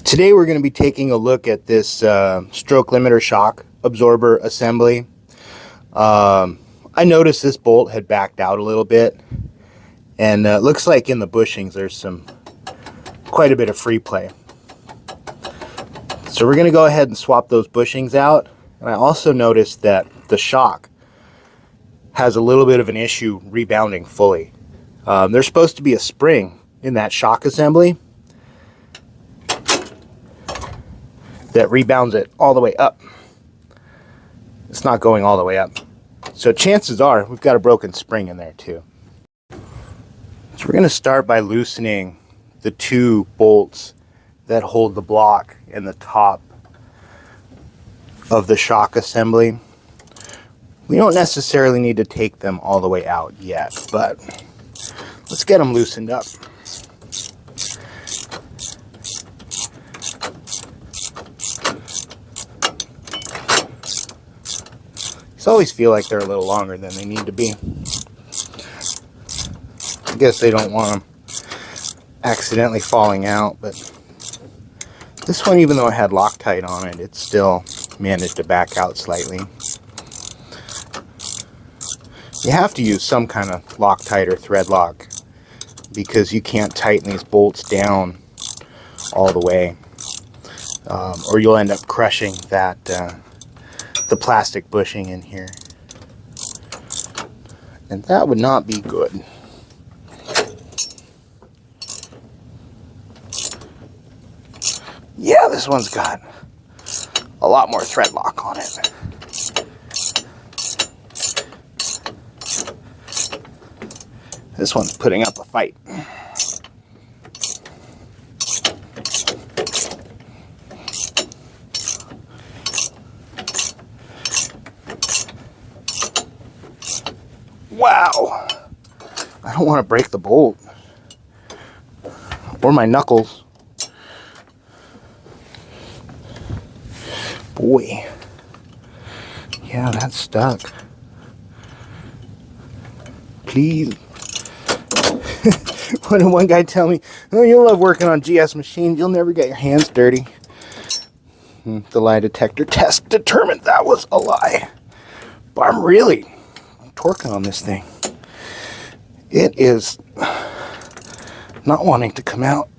Today we're going to be taking a look at this stroke limiter shock absorber assembly. I noticed this bolt had backed out a little bit, and it looks like in the bushings there's quite a bit of free play. So we're going to go ahead and swap those bushings out. And I also noticed that the shock has a little bit of an issue rebounding fully. There's supposed to be a spring in that shock assembly that rebounds it all the way up. It's not going all the way up. So chances are we've got a broken spring in there too. So we're going to start by loosening the two bolts that hold the block in the top of the shock assembly. We don't necessarily need to take them all the way out yet, but let's get them loosened up. These always feel like they're a little longer than they need to be. I guess they don't want them accidentally falling out, but this one, even though it had Loctite on it, it still managed to back out slightly. You have to use some kind of Loctite or thread lock because you can't tighten these bolts down all the way, or you'll end up crushing that the plastic bushing in here, and that would not be good. Yeah, this one's got a lot more thread lock on it. This one's putting up a fight. Wow! I don't want to break the bolt or my knuckles. Boy. Yeah, that's stuck. Please. What did one guy tell me? Oh, you'll love working on GS machines. You'll never get your hands dirty. The lie detector test determined that was a lie. But I'm really torquing on this thing. It is not wanting to come out.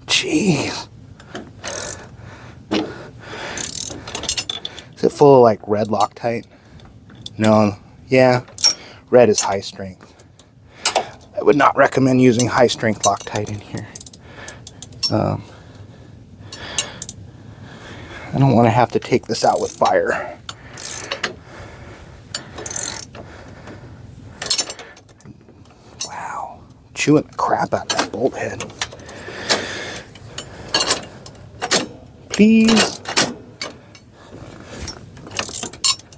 Jeez. Is it full of like red Loctite? No. Yeah. Red is high strength. I would not recommend using high strength Loctite in here. I don't want to have to take this out with fire. Wow. Chewing the crap out of that bolt head. Please.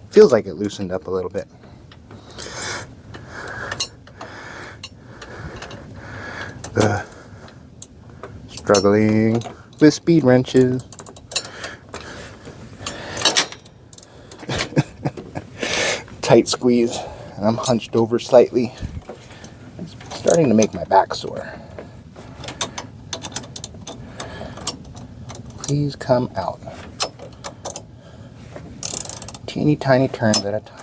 Feels like it loosened up a little bit. Struggling with speed wrenches. Tight squeeze, and I'm hunched over slightly. It's starting to make my back sore. Please come out. Teeny tiny turns at a time.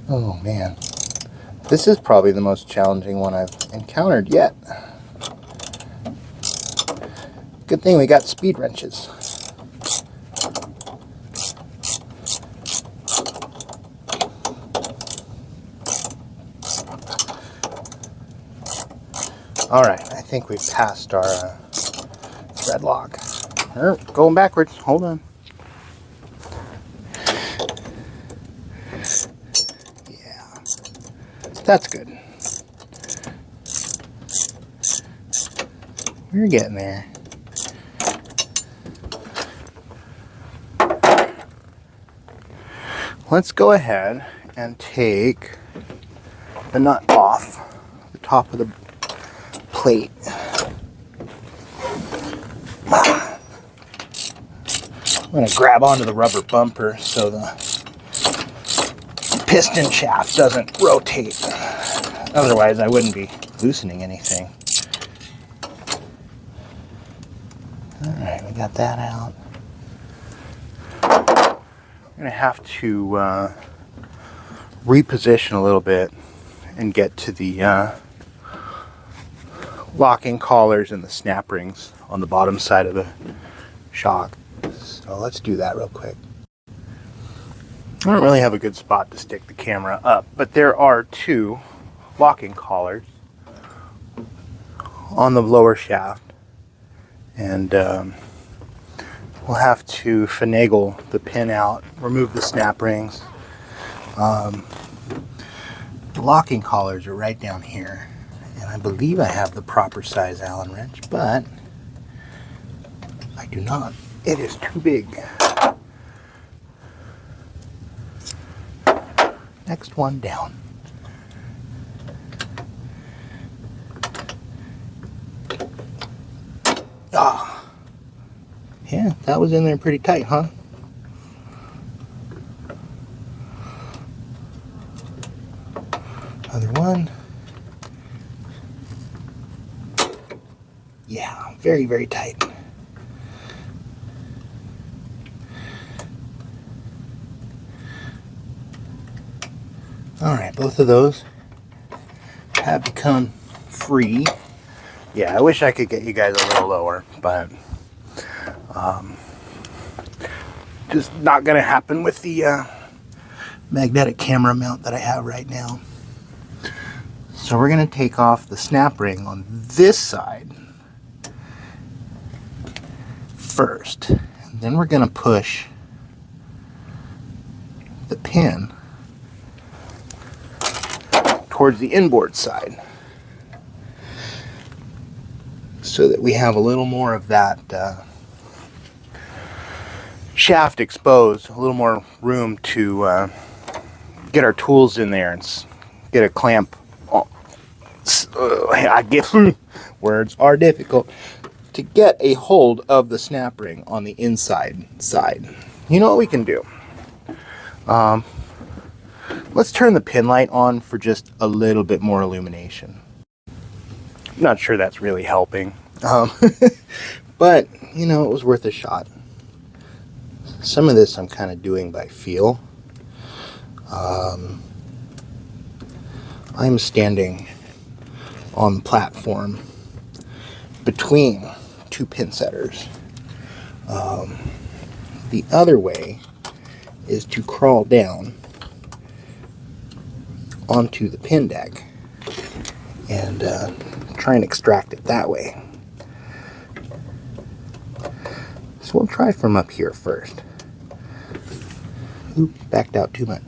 Oh man, this is probably the most challenging one I've encountered yet. Good thing we got speed wrenches. Alright, I think we've passed our thread lock. Going backwards, hold on. Yeah, that's good. We're getting there. Let's go ahead and take the nut off the top of the plate. I'm going to grab onto the rubber bumper so the piston shaft doesn't rotate. Otherwise, I wouldn't be loosening anything. All right, we got that out. I'm going to have to reposition a little bit and get to the locking collars and the snap rings on the bottom side of the shock. So let's do that real quick. I don't really have a good spot to stick the camera up, but there are two locking collars on the lower shaft, and we'll have to finagle the pin out, remove the snap rings. The locking collars are right down here, and I believe I have the proper size Allen wrench, but I do not. It is too big. Next one down. Ah, yeah, that was in there pretty tight, huh? Other one. Yeah, very, very tight. Alright, both of those have become free. Yeah, I wish I could get you guys a little lower, but just not going to happen with the magnetic camera mount that I have right now. So we're going to take off the snap ring on this side first, and then we're going to push the pin towards the inboard side so that we have a little more of that shaft exposed, a little more room to get our tools in there and get a clamp. I guess words are difficult. To get a hold of the snap ring on the inside side. You know what we can do? Let's turn the pin light on for just a little bit more illumination. I'm not sure that's really helping. But, you know, it was worth a shot. Some of this I'm kind of doing by feel. I'm standing on the platform between two pin setters. The other way is to crawl down onto the pin deck and try and extract it that way. So we'll try from up here first. Oops, backed out too much.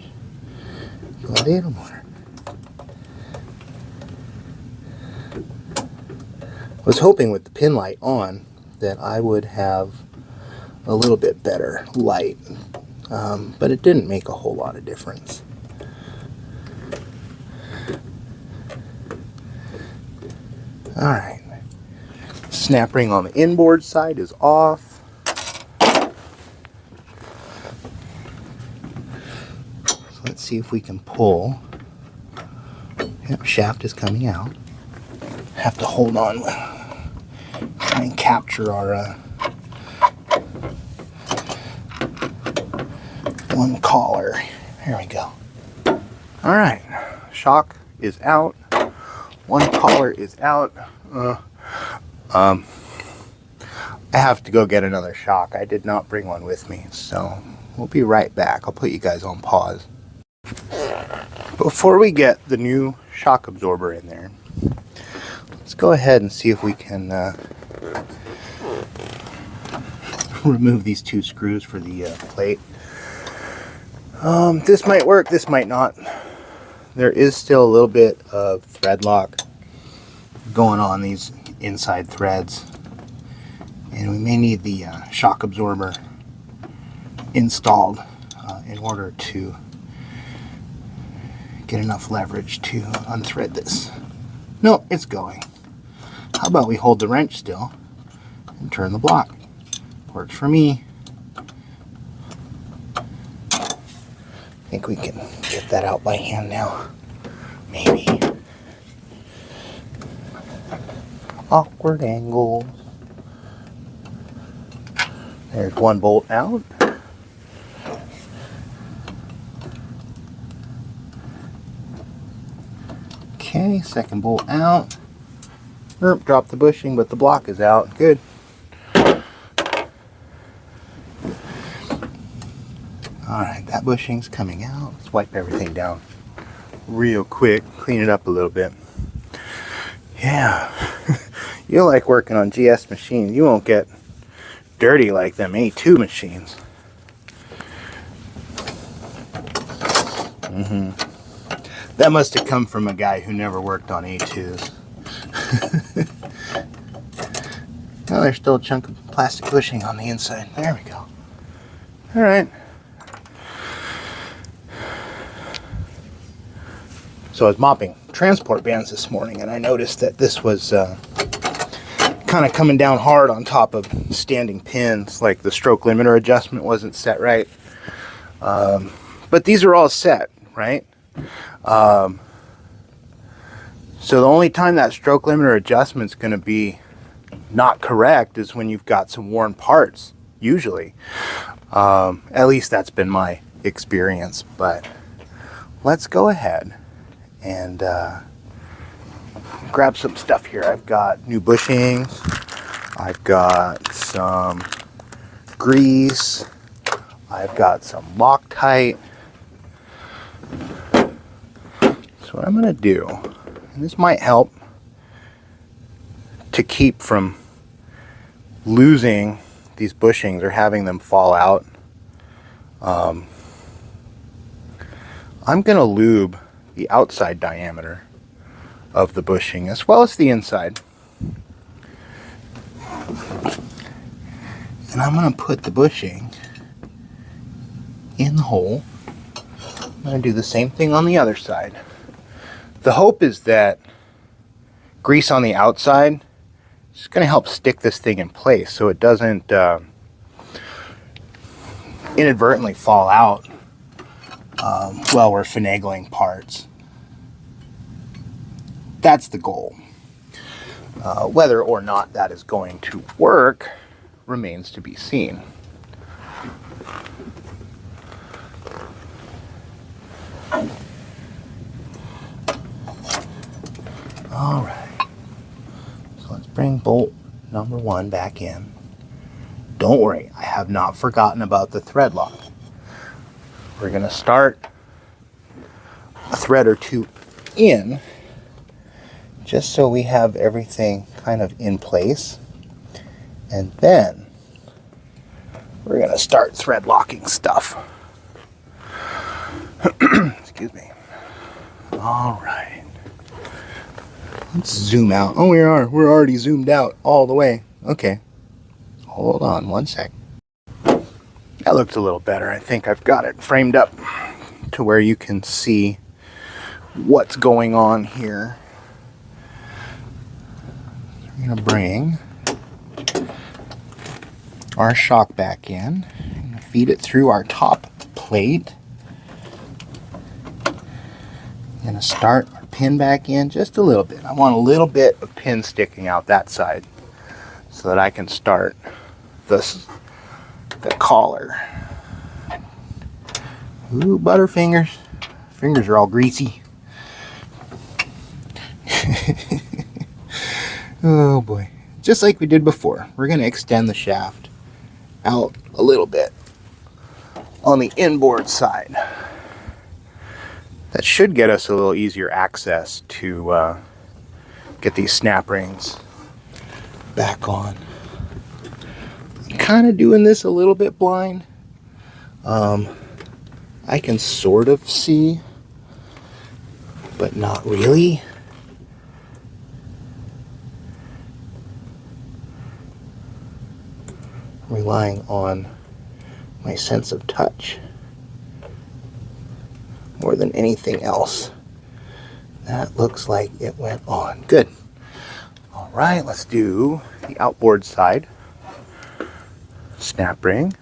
Go a little more. I was hoping with the pin light on that I would have a little bit better light, but it didn't make a whole lot of difference. Alright, snap ring on the inboard side is off. So let's see if we can pull. Yep, shaft is coming out. Have to hold on, try and capture our one collar. Here we go. Alright, shock is out. One collar is out. I have to go get another shock. I did not bring one with me, so we'll be right back. I'll put you guys on pause. Before we get the new shock absorber in there, let's go ahead and see if we can remove these two screws for the plate. This might work, this might not. There is still a little bit of thread lock going on these inside threads, and we may need the shock absorber installed in order to get enough leverage to unthread this. No, it's going. How about we hold the wrench still and turn the block? Works for me. think we can get that out by hand now. Maybe. Awkward angles. There's one bolt out. Okay, second bolt out. Drop the bushing, but the block is out. Good. Alright, that bushing's coming out. Let's wipe everything down real quick. Clean it up a little bit. Yeah. You like working on GS machines. You won't get dirty like them A2 machines. That must have come from a guy who never worked on A2s. Oh, there's still a chunk of plastic bushing on the inside. There we go. Alright. So I was mopping transport bands this morning, and I noticed that this was kind of coming down hard on top of standing pins, like the stroke limiter adjustment wasn't set right. But these are all set, right? So the only time that stroke limiter adjustment is going to be not correct is when you've got some worn parts, usually. At least that's been my experience. But let's go ahead and grab some stuff here. I've got new bushings. I've got some grease. I've got some Loctite. So what I'm going to do, and this might help to keep from losing these bushings or having them fall out. I'm going to lube the outside diameter of the bushing as well as the inside. And I'm going to put the bushing in the hole. I'm going to do the same thing on the other side. The hope is that grease on the outside is going to help stick this thing in place so it doesn't inadvertently fall out while we're finagling parts. That's the goal. Whether or not that is going to work remains to be seen. All right, so let's bring bolt number 1 back in. Don't worry, I have not forgotten about the thread lock. We're going to start a thread or two in, just so we have everything kind of in place. And then we're going to start thread locking stuff. Excuse me. All right. Let's zoom out. Oh, we are. We're already zoomed out all the way. Okay. Hold on one sec. That looks a little better. I think I've got it framed up to where you can see what's going on here. We're going to bring our shock back in and feed it through our top plate. Going to start our pin back in just a little bit. I want a little bit of pin sticking out that side so that I can start the collar. Ooh, butterfingers. Fingers are all greasy. Oh boy. Just like we did before, we're going to extend the shaft out a little bit on the inboard side. That should get us a little easier access to get these snap rings back on. I'm kind of doing this a little bit blind. I can sort of see, but not really. Relying on my sense of touch more than anything else. That looks like it went on. Good. All right, let's do the outboard side. Snap ring.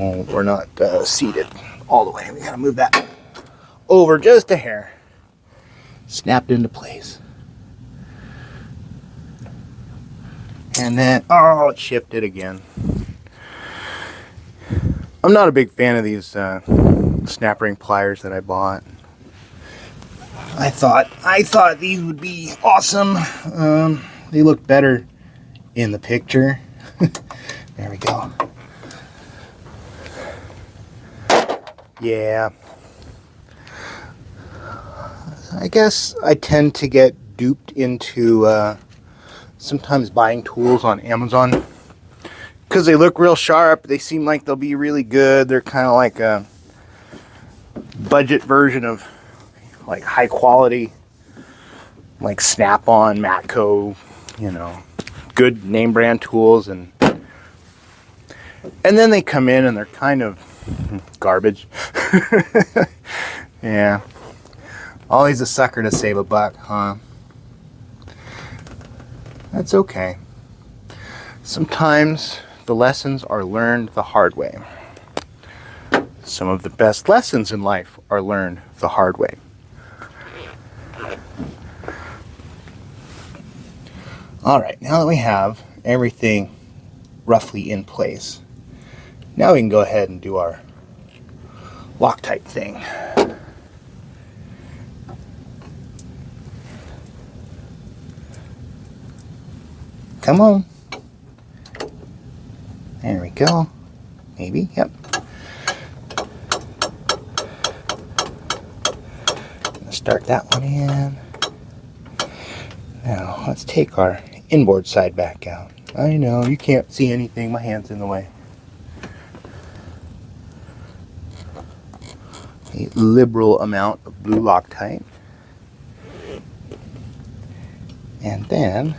Well, we're not seated all the way. We gotta move that over just a hair. Snapped into place. And then, oh, it shifted again. I'm not a big fan of these snap ring pliers that I bought. I thought these would be awesome. They look better in the picture. There we go. Yeah. I guess I tend to get duped into sometimes buying tools on Amazon because they look real sharp. They seem like they'll be really good. They're kind of like a budget version of like high quality, like Snap-on, Matco, you know, good name brand tools, and then they come in and they're kind of garbage. Yeah. Always a sucker to save a buck, huh? That's okay. Sometimes the lessons are learned the hard way. Some of the best lessons in life are learned the hard way. Alright, now that we have everything roughly in place, now we can go ahead and do our Loctite thing. Come on. There we go. Maybe, yep. Start that one in. Now, let's take our inboard side back out. I know, you can't see anything. My hand's in the way. A liberal amount of blue Loctite. And then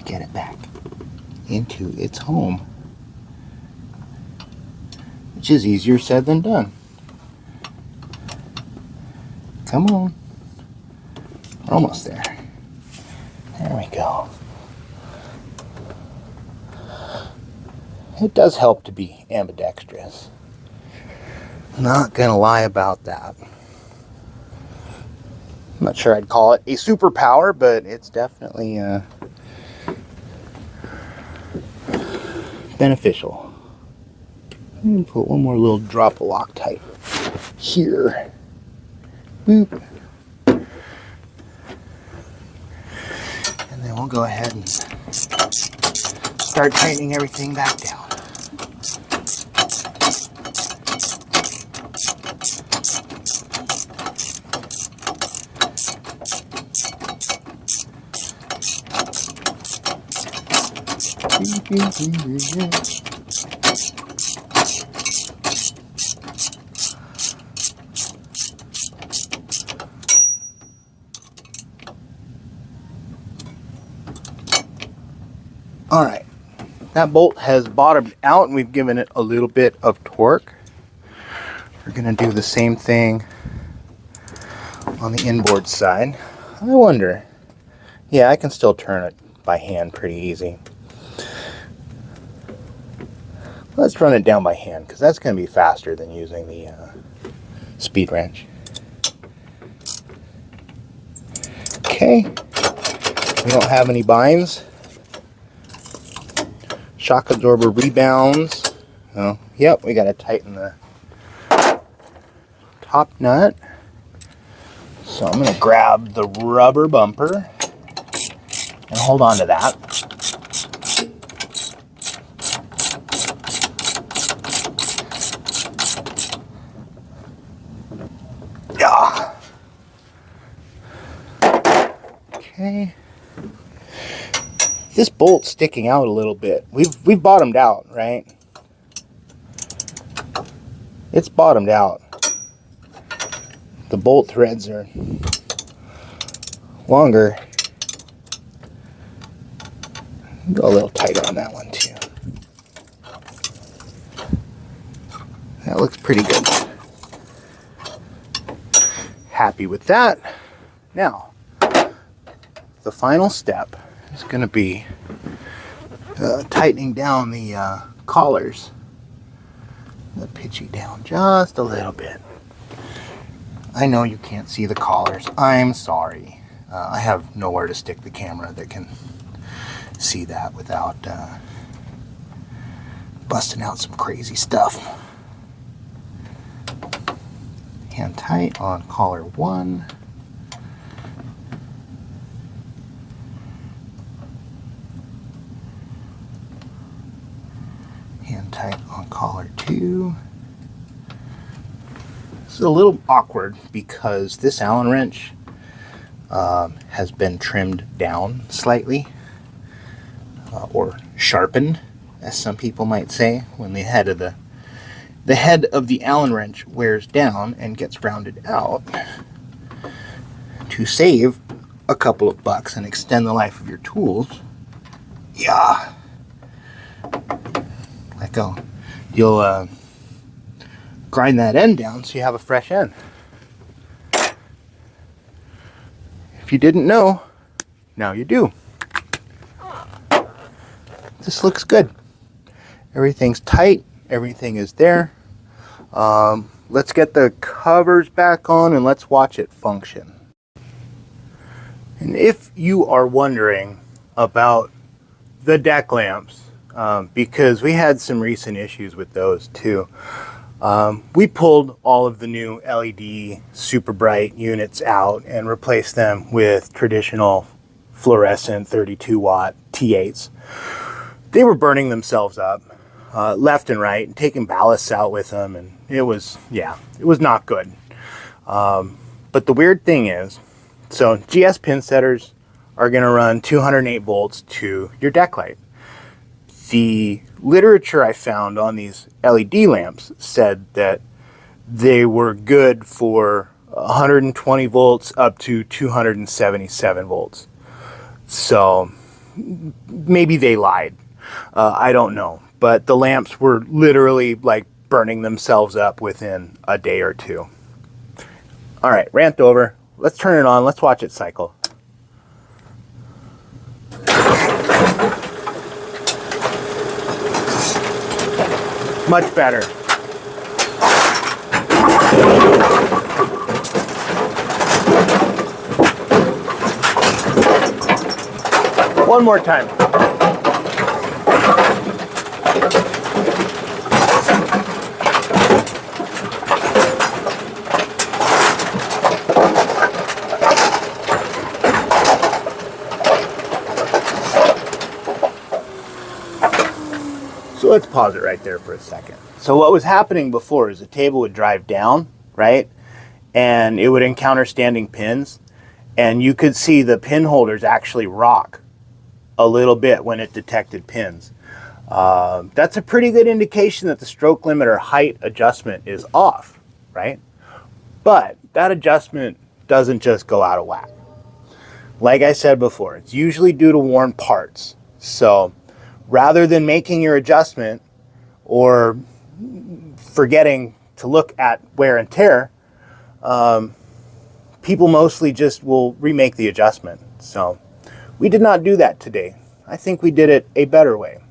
get it back into its home, which is easier said than done. Come on. We're almost there. There we go. It does help to be ambidextrous. Not gonna lie about that. I'm not sure I'd call it a superpower, but it's definitely beneficial. And put one more little drop of Loctite here. Boop. And then we'll go ahead and start tightening everything back down. All right, that bolt has bottomed out and we've given it a little bit of torque. We're gonna do the same thing on the inboard side. I wonder, yeah, I can still turn it by hand pretty easy. Let's run it down by hand because that's going to be faster than using the speed wrench. Okay, we don't have any binds. Shock absorber rebounds. Oh, yep, we got to tighten the top nut. So I'm going to grab the rubber bumper and hold on to that. Yeah. Okay. This bolt's sticking out a little bit. We've bottomed out, right? It's bottomed out. The bolt threads are longer. Go a little tighter on that one too. That looks pretty good. Happy with that. Now, the final step is going to be tightening down the collars. I'll pitch you down just a little bit. I know you can't see the collars. I'm sorry. I have nowhere to stick the camera that can see that without busting out some crazy stuff. Hand tight on collar 1. Hand tight on collar 2. This is a little awkward because this Allen wrench has been trimmed down slightly, or sharpened, as some people might say, when the head of the Allen wrench wears down and gets rounded out to save a couple of bucks and extend the life of your tools. Yeah, you'll grind that end down so you have a fresh end. If you didn't know, now you do. This looks good. Everything's tight. Everything is there. Let's get the covers back on and let's watch it function. And if you are wondering about the deck lamps, because we had some recent issues with those too, we pulled all of the new LED super bright units out and replaced them with traditional fluorescent 32 watt T8s. They were burning themselves up left and right and taking ballasts out with them, and it was not good. But the weird thing is, so GS Pinsetters are going to run 208 volts to your deck light. The literature I found on these LED lamps said that they were good for 120 volts up to 277 volts. So maybe they lied. I don't know. But the lamps were literally like burning themselves up within a day or two. All right, rant over. Let's turn it on. Let's watch it cycle. Much better. One more time. So let's pause it right there for a second. So what was happening before is the table would drive down, right? And it would encounter standing pins, and you could see the pin holders actually rock a little bit when it detected pins. That's a pretty good indication that the stroke limiter height adjustment is off, right? But that adjustment doesn't just go out of whack. Like I said before, it's usually due to worn parts. So rather than making your adjustment or forgetting to look at wear and tear, people mostly just will remake the adjustment. So we did not do that today. I think we did it a better way.